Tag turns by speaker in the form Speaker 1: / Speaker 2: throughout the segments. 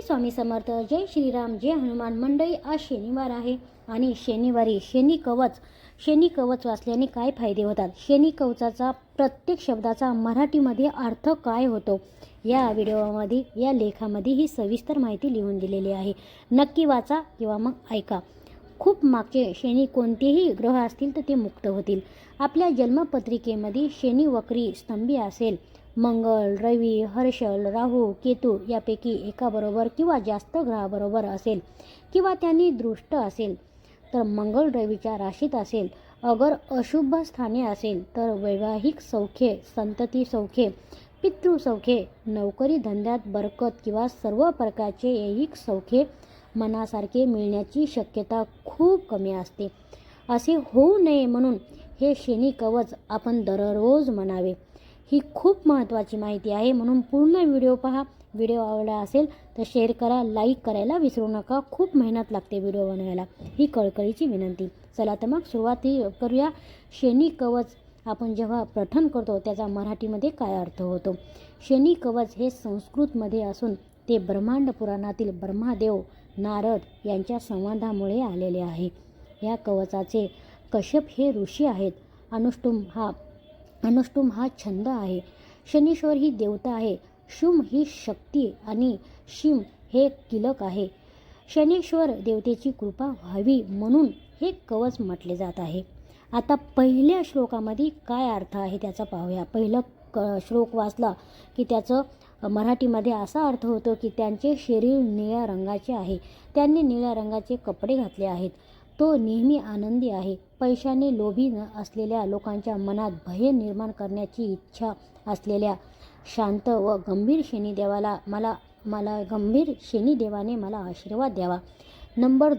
Speaker 1: स्वामी समर्थ. जय श्रीराम, जय हनुमान. मंडळी, आज शनिवार आहे आणि शनिवारी शनी कवच वाचल्याने काय फायदे होतात, शनी कवचाचा प्रत्येक शब्दाचा मराठीमध्ये अर्थ काय होतो, या व्हिडिओमध्ये या लेखामध्ये ही सविस्तर माहिती लिहून दिलेली आहे. नक्की वाचा किंवा मग ऐका. खूप मागचे शनी कोणतेही ग्रह असतील तर ते मुक्त होतील. आपल्या जन्मपत्रिकेमध्ये शनी वक्री स्तंभी असेल, मंगळ, रवी, हर्षल, राहू, केतू यापैकी एकाबरोबर किंवा जास्त ग्रहाबरोबर असेल किंवा त्यांनी दृष्ट असेल तर मंगळ रवीच्या राशीत असेल, अगर अशुभ स्थाने असेल तर वैवाहिक सौख्य, संतती सौख्य, पितृसौख्य, नोकरी धंद्यात बरकत किंवा सर्व प्रकारचे ऐहिक सौख्य मनासारखे मिळण्याची शक्यता खूप कमी असते. असे होऊ नये म्हणून हे शनी कवच आपण दररोज म्हणावे. ही खूप महत्त्वाची माहिती आहे, म्हणून पूर्ण व्हिडिओ पहा. व्हिडिओ आवडला असेल तर शेअर करा, लाईक करायला विसरू नका. खूप मेहनत लागते व्हिडिओ बनवायला, ही कळकळीची विनंती. चला तर मग सुरुवाती करूया. शनी कवच आपण जेव्हा पठण करतो त्याचा मराठीमध्ये काय अर्थ होतो. शनी कवच हे संस्कृतमध्ये असून ते ब्रह्मांड पुराणातील ब्रह्मदेव नारद यांच्या संवादामुळे आलेले आहे. या कवचाचे कश्यप हे ऋषी आहेत. अनुष्टुम हा छंद आहे. शनीश्वर ही देवता आहे. शुम ही शक्ती आणि शिम हे किलक आहे. शनीश्वर देवतेची कृपा व्हावी म्हणून हे कवच म्हटले जात आहे. आता पहिल्या श्लोकामध्ये काय अर्थ आहे त्याचा पाहूया. पहिलं श्लोक वाचला की त्याचं मराठीमध्ये असा अर्थ होतो की त्यांचे शरीर निळ्या रंगाचे आहे, त्यांनी निळ्या रंगाचे कपडे घातले आहेत, तो नेहमी आनंदी आहे. पैशाने लोभी न असलेल्या लोकांच्या मनात भय निर्माण करण्याची इच्छा असलेल्या शांत व गंभीर शनिदेवाला गंभीर शनिदेवाने मला आशीर्वाद द्यावा. नंबर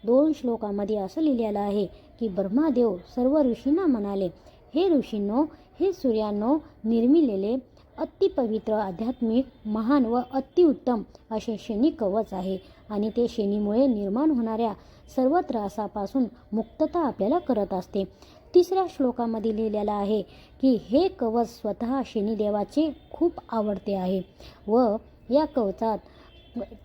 Speaker 1: 2 श्लोकामध्ये असं लिहिलेलं आहे की ब्रह्मदेव सर्व ऋषींना म्हणाले, हे ऋषींनो, हे सूर्यानो, निर्मिलेले अतिपवित्र, आध्यात्मिक, महान व अतिउत्तम असे शनी कवच आहे आणि ते शनीमुळे निर्माण होणाऱ्या सर्व त्रासापासून मुक्तता आपल्याला करत असते. तिसऱ्या श्लोकामध्ये लिहिलेलं आहे की हे कवच स्वतः शनिदेवाचे खूप आवडते आहे व या कवचात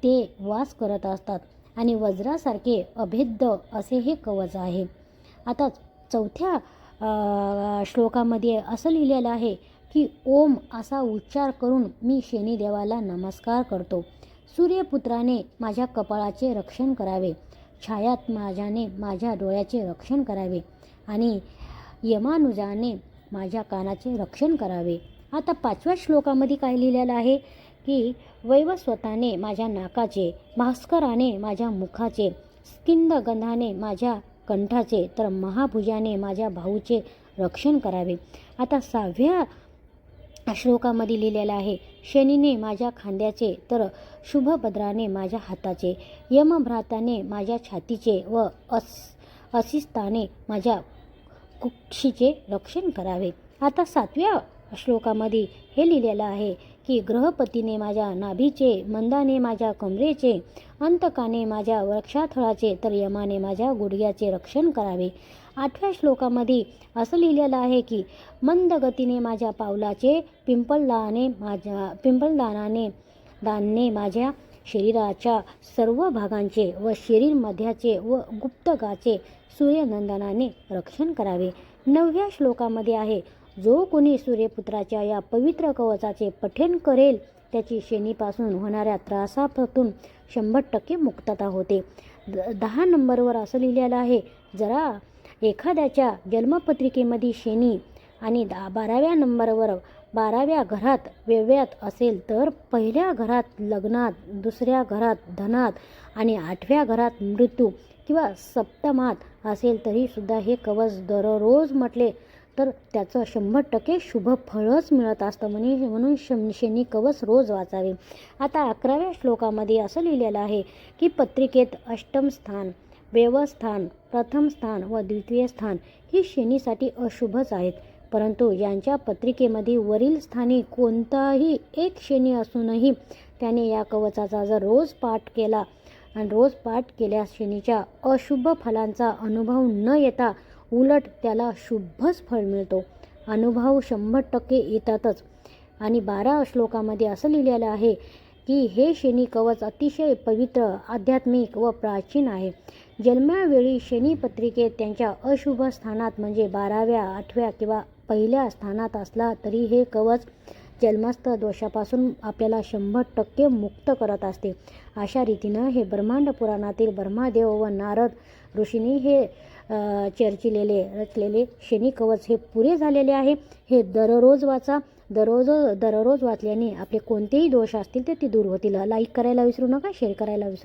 Speaker 1: ते वास करत असतात आणि वज्रासारखे अभेद्य असे हे कवच आहे. आता चौथ्या श्लोकामध्ये असं लिहिलेलं आहे की ओम असा उच्चार करून मी शनिदेवाला नमस्कार करतो. सूर्यपुत्राने माझ्या कपाळाचे रक्षण करावे, छायात माझ्याने माझ्या डोळ्याचे रक्षण करावे आणि यमानुजाने माझ्या कानाचे रक्षण करावे. आता 5व्या श्लोकामध्ये काय लिहिलेलं आहे की वैवस्वताने माझ्या नाकाचे, भास्कराने माझ्या मुखाचे, स्किंदगंधाने माझ्या कंठाचे, तर महाभुजाने माझ्या बाहूचे रक्षण करावे. आता 6व्या श्लोकामध्ये लिहिलेलं आहे शनीने माझ्या खांद्याचे, तर शुभभद्राने माझ्या हाताचे, यमभ्राताने माझ्या छातीचे व असिस्ताने माझ्या कुक्षीचे रक्षण करावे. आता 7व्या श्लोकामध्ये हे लिहिलेलं आहे की ग्रहपतीने माझ्या नाभीचे, मंदाने माझ्या कमरेचे, अंतकाने माझ्या वृक्षाथळाचे, तर यमाने माझ्या गुडघ्याचे रक्षण करावे. 8व्या श्लोकामध्ये असं लिहिलेलं आहे की मंद गतीने माझ्या पावलाचे, दानने माझ्या शरीराच्या सर्व भागांचे व शरीर मध्याचे व गुप्तगाचे सूर्यनंदनाने रक्षण करावे. 9व्या श्लोकामध्ये आहे जो कोणी सूर्यपुत्राच्या या पवित्र कवचाचे पठण करेल त्याची शनीपासून होणाऱ्या त्रासापासून 100% मुक्तता होते. 10 नंबरवर असं लिहिलेलं आहे जरा एखाद्याच्या जन्मपत्रिकेमध्ये शनी आणि 12व्या नंबरवर 12व्या घरात व्यव्यात असेल तर पहिल्या घरात लग्नात, दुसऱ्या घरात धनात आणि 8व्या घरात मृत्यू किंवा सप्तमात असेल तरी सुद्धा हे कवच दररोज म्हटले तर त्याचं 100% शुभ फळच मिळत असतं. म्हणून शनी कवच रोज वाचावे. आता 11व्या श्लोकामध्ये असं लिहिलेलं आहे की पत्रिकेत अष्टम स्थान, व्यवस्थान, प्रथम स्थान व द्वितीय स्थान ही शनीसाठी अशुभच आहेत, परंतु यांच्या पत्रिकेमध्ये वरील स्थानी कोणताही एक शनी असूनही त्याने या कवचाचा जर रोज पाठ केला आणि रोज पाठ केल्यास शनीच्या अशुभ फलांचा अनुभव न येता उलट त्याला शुभच फळ मिळतो. अनुभव 100% येतातच. आणि 12 श्लोकामध्ये असं लिहिलेलं आहे की हे शनी कवच अतिशय पवित्र, आध्यात्मिक व प्राचीन आहे. जन्मावेळी शनी पत्रिकेत त्यांच्या अशुभ स्थानात म्हणजे 12व्या, 8व्या किंवा पहिल्या स्थानात असला तरी हे कवच जन्मस्थ दोषापासून आपल्याला 100% मुक्त करत असते. अशा रीतीनं हे ब्रह्मांड पुराणातील ब्रह्मदेव व नारद ऋषींनी हे रचलेले शनी कवच हे पुरे झालेले आहे. हे दररोज वाचा. दररोज वाचल्याने आपले कोणतेही दोष असतील तर ते दूर होतील. लाईक करायला विसरू नका, शेअर करायला विसरू